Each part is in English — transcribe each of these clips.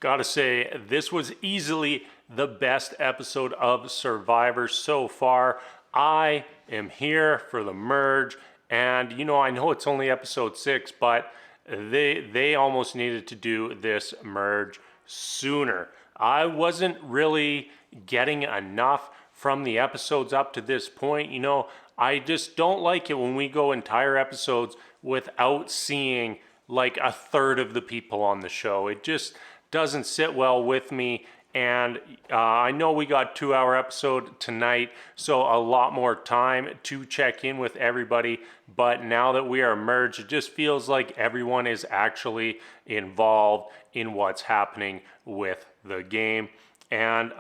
Gotta say, this was easily the best episode of Survivor so far. I am here for the merge, and I know it's only episode 6, but they almost needed to do this merge sooner. I wasn't really getting enough from the episodes up to this point. I just don't like it when we go entire episodes without seeing like a third of the people on the show. It just doesn't sit well with me. And I know we got 2-hour episode tonight, so a lot more time to check in with everybody. But now that we are merged, it just feels like everyone is actually involved in what's happening with the game. And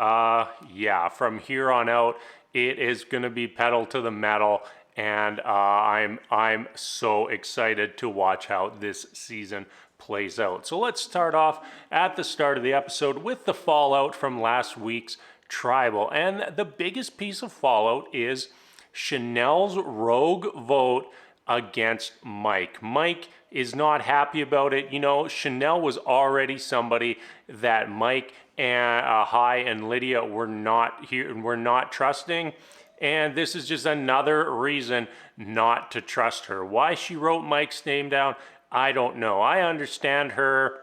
yeah, from here on out, it is going to be pedal to the metal. And I'm so excited to watch how this season plays out. So let's start off at the start of the episode with the fallout from last week's Tribal. And the biggest piece of fallout is Chanel's rogue vote against Mike. Mike is not happy about it. Chanel was already somebody that Mike and Hai and Lydia were not trusting. And this is just another reason not to trust her. Why she wrote Mike's name down, I don't know. I understand her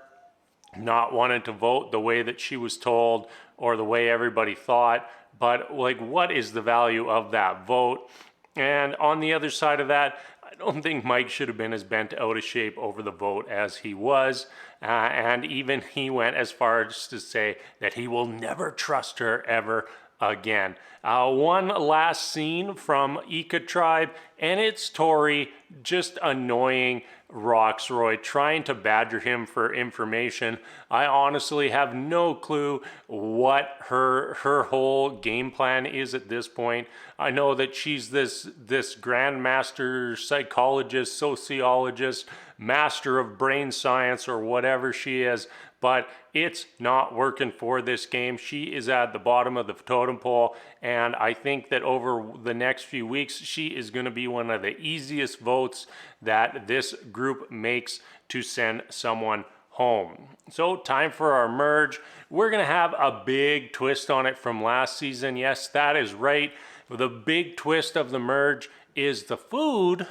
not wanting to vote the way that she was told or the way everybody thought, but what is the value of that vote? And on the other side of that, I don't think Mike should have been as bent out of shape over the vote as he was. And even he went as far as to say that he will never trust her ever again. One last scene from Ika Tribe, and it's Tori just annoying Roxroy, trying to badger him for information. I honestly have no clue what her whole game plan is at this point. I know that she's this grandmaster psychologist, sociologist, master of brain science, or whatever she is, but it's not working for this game. She is at the bottom of the totem pole, and I think that over the next few weeks, she is going to be one of the easiest votes that this group makes to send someone home. So time for our merge. We're going to have a big twist on it from last season. Yes, that is right. The big twist of the merge is the food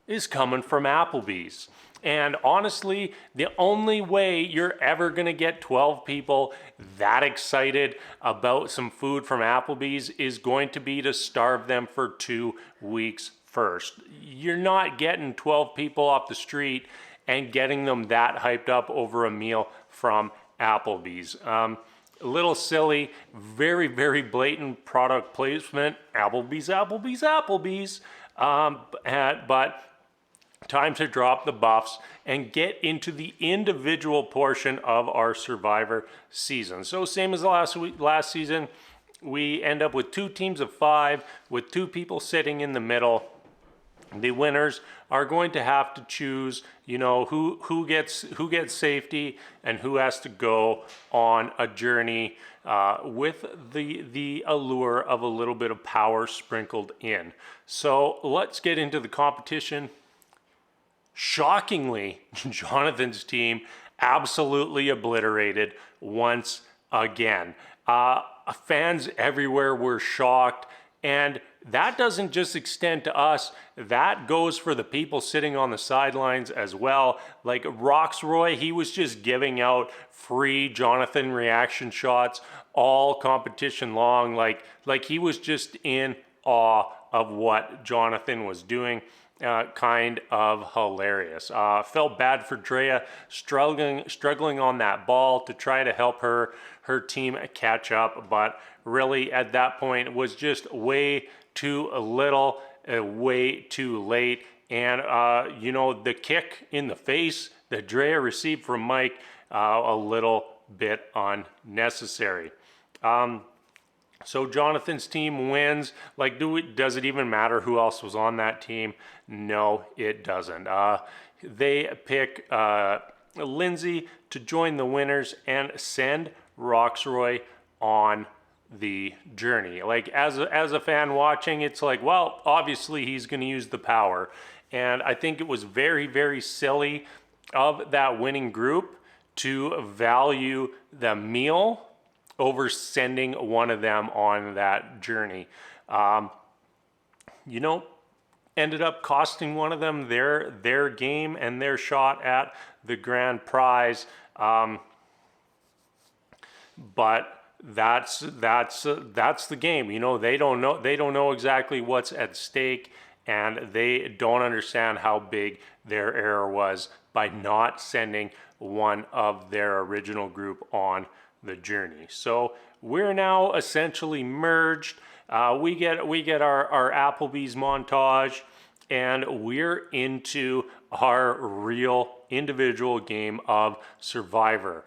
is coming from Applebee's. And honestly, the only way you're ever going to get 12 people that excited about some food from Applebee's is going to be to starve them for 2 weeks first. You're not getting 12 people off the street and getting them that hyped up over a meal from Applebee's. A little silly, very, very blatant product placement. Applebee's, Applebee's, Applebee's. But time to drop the buffs and get into the individual portion of our Survivor season. So same as last season, we end up with 2 teams of 5 with 2 people sitting in the middle. The winners are going to have to choose, who gets safety and who has to go on a journey with the allure of a little bit of power sprinkled in. So let's get into the competition. Shockingly, Jonathan's team absolutely obliterated once again. Fans everywhere were shocked, and that doesn't just extend to us. That goes for the people sitting on the sidelines as well. Like Roxroy, he was just giving out free Jonathan reaction shots all competition long. Like he was just in awe of what Jonathan was doing. Kind of hilarious. Felt bad for Drea, struggling on that ball to try to help her team catch up, but really at that point it was just way too little, way too late. And the kick in the face that Drea received from Mike, a little bit unnecessary. So Jonathan's team wins. Does it even matter who else was on that team? No, it doesn't. They pick Lindsay to join the winners and send Roxroy on the journey. As a fan watching, it's well, obviously he's going to use the power. And I think it was very, very silly of that winning group to value the meal over sending one of them on that journey. You know, ended up costing one of them their game and their shot at the grand prize. But that's the game. You know, they don't know exactly what's at stake, and they don't understand how big their error was by not sending one of their original group on the journey. So we're now essentially merged. We get our Applebee's montage, and we're into our real individual game of Survivor.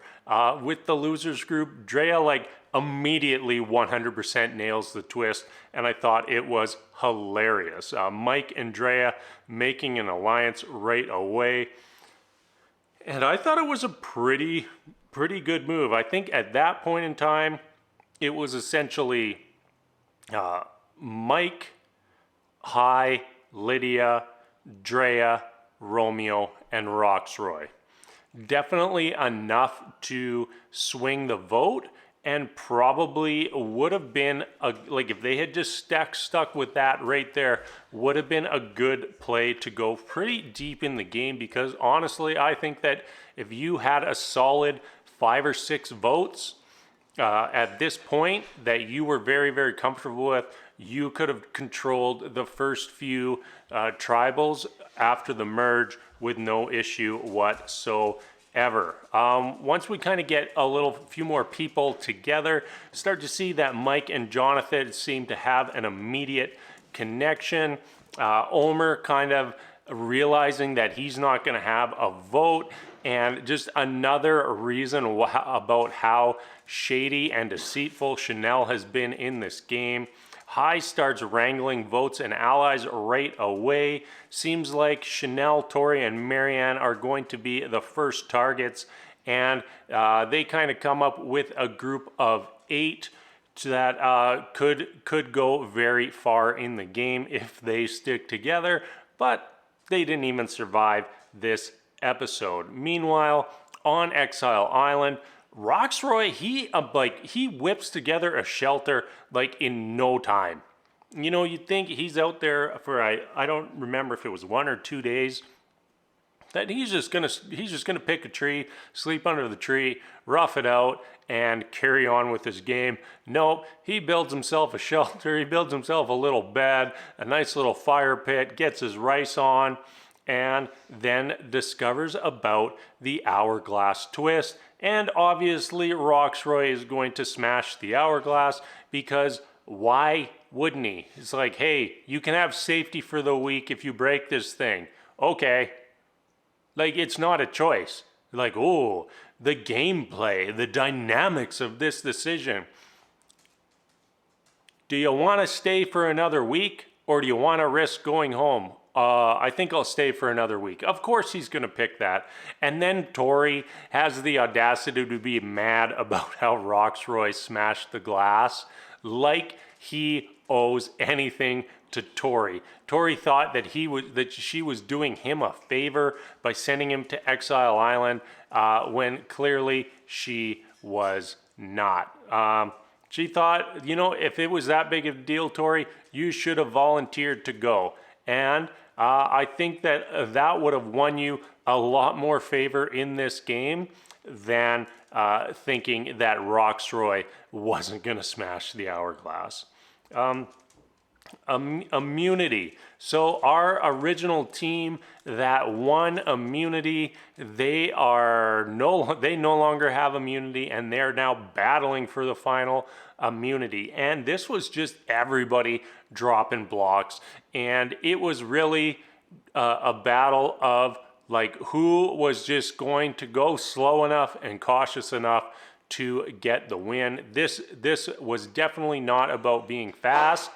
With the losers group, Drea like immediately 100% nails the twist, and I thought it was hilarious. Mike and Drea making an alliance right away, and I thought it was a pretty good move. I think at that point in time, it was essentially Mike, Hai, Lydia, Drea, Romeo, and Roxroy. Definitely enough to swing the vote, and probably would have been like if they had just stuck with that right there, would have been a good play to go pretty deep in the game, because honestly I think that if you had a solid 5 or 6 votes at this point that you were very comfortable with, you could have controlled the first few tribals after the merge with no issue whatsoever. Once we kind of get a few more people together, start to see that Mike and Jonathan seem to have an immediate connection. Omer kind of realizing that he's not going to have a vote, and just another reason about how shady and deceitful Chanel has been in this game. Hai starts wrangling votes and allies right away. Seems like Chanel, Tori, and Marianne are going to be the first targets, and they kind of come up with a group of 8 that could go very far in the game if they stick together, but they didn't even survive this episode. Meanwhile, on Exile Island, Roxroy, he whips together a shelter like in no time. You know, you'd think he's out there for I don't remember if it was 1 or 2 days, that he's just gonna pick a tree, sleep under the tree, rough it out, and carry on with his game. Nope, he builds himself a shelter, he builds himself a little bed, a nice little fire pit, gets his rice on, and then discovers about the hourglass twist. And obviously Roxroy is going to smash the hourglass, because why wouldn't he? It's like, hey, you can have safety for the week if you break this thing. Okay. Like, it's not a choice. Like, oh, the gameplay, the dynamics of this decision. Do you want to stay for another week, or do you want to risk going home? I think I'll stay for another week. Of course he's going to pick that. And then Tori has the audacity to be mad about how Roxroy smashed the glass, like he owes anything to Tori. Tori thought that she was doing him a favor by sending him to Exile Island, when clearly she was not. She thought, you know, if it was that big of a deal, Tori, you should have volunteered to go. And I think that that would have won you a lot more favor in this game than thinking that Roxroy wasn't going to smash the hourglass. Immunity. So our original team that won immunity, they no longer have immunity, and they're now battling for the final immunity. And this was just everybody dropping blocks, and it was really a battle of like who was just going to go slow enough and cautious enough to get the win. This was definitely not about being fast.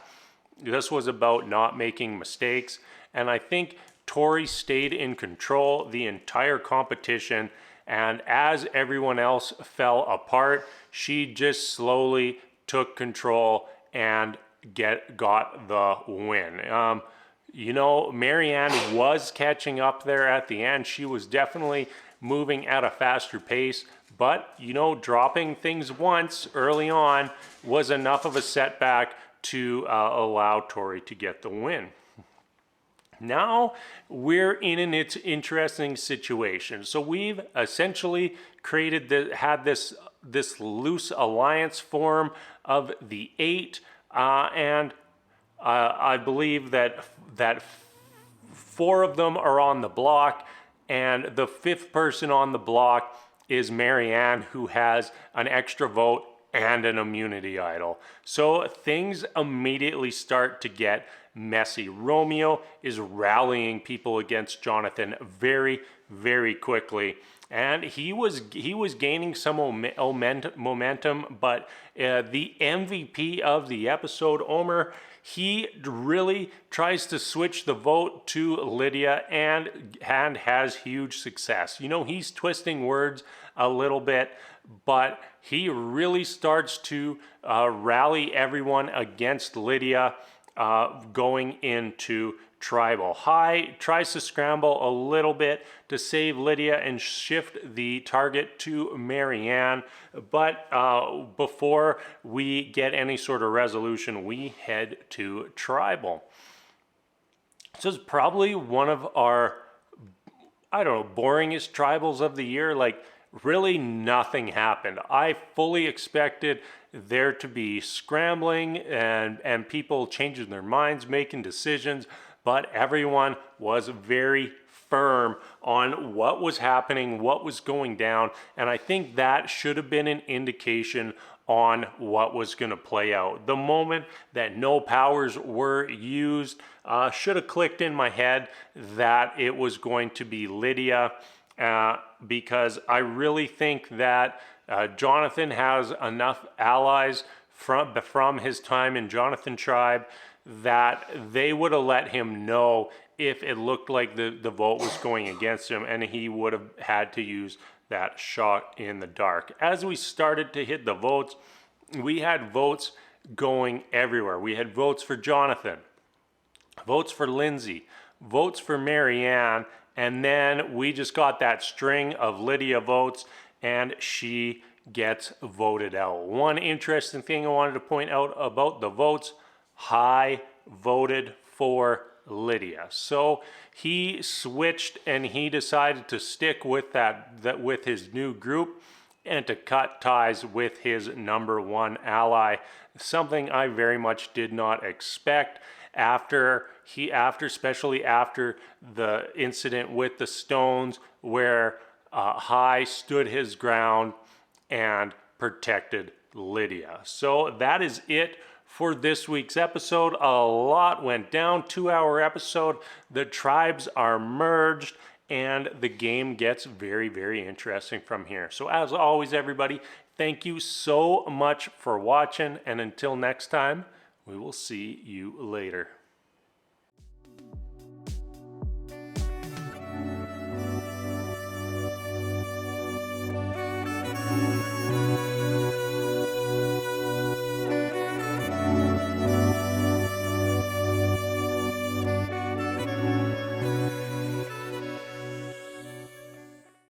This was about not making mistakes, and I think Tori stayed in control the entire competition, and as everyone else fell apart, she just slowly took control and got the win. You know, Marianne was catching up there at the end. She was definitely moving at a faster pace. But, you know, dropping things once early on was enough of a setback to allow Tori to get the win. Now we're in an interesting situation. So we've essentially had this loose alliance form of the 8, and I believe that 4 of them are on the block, and the 5th person on the block is Marianne, who has an extra vote and an immunity idol. So things immediately start to get messy. Romeo is rallying people against Jonathan very, very quickly. And he was gaining some momentum, but the MVP of the episode, Omar, he really tries to switch the vote to Lydia and has huge success. You know, he's twisting words a little bit, but he really starts to rally everyone against Lydia going into tribal. Hai tries to scramble a little bit to save Lydia and shift the target to Marianne, but before we get any sort of resolution, we head to tribal. This is probably one of our, I don't know, boringest tribals of the year. Like, really nothing happened. I fully expected there to be scrambling and people changing their minds, making decisions, but everyone was very firm on what was happening, what was going down, and I think that should have been an indication on what was going to play out. The moment that no powers were used should have clicked in my head that it was going to be Lydia, because I really think that Jonathan has enough allies from his time in Jonathan Tribe that they would have let him know if it looked like the vote was going against him, and he would have had to use that shot in the dark. As we started to hit the votes, we had votes going everywhere. We had votes for Jonathan, votes for Lindsay, votes for Marianne, and then we just got that string of Lydia votes, and she gets voted out. One interesting thing I wanted to point out about the votes: Hai voted for Lydia. So he switched and he decided to stick with that with his new group and to cut ties with his #1 ally. Something I very much did not expect especially after the incident with the stones, where Hai stood his ground and protected Lydia. So that is it for this week's episode. A lot went down. 2-hour episode. The tribes are merged, and the game gets very, very interesting from here. So as always, everybody, thank you so much for watching, and until next time, we will see you later.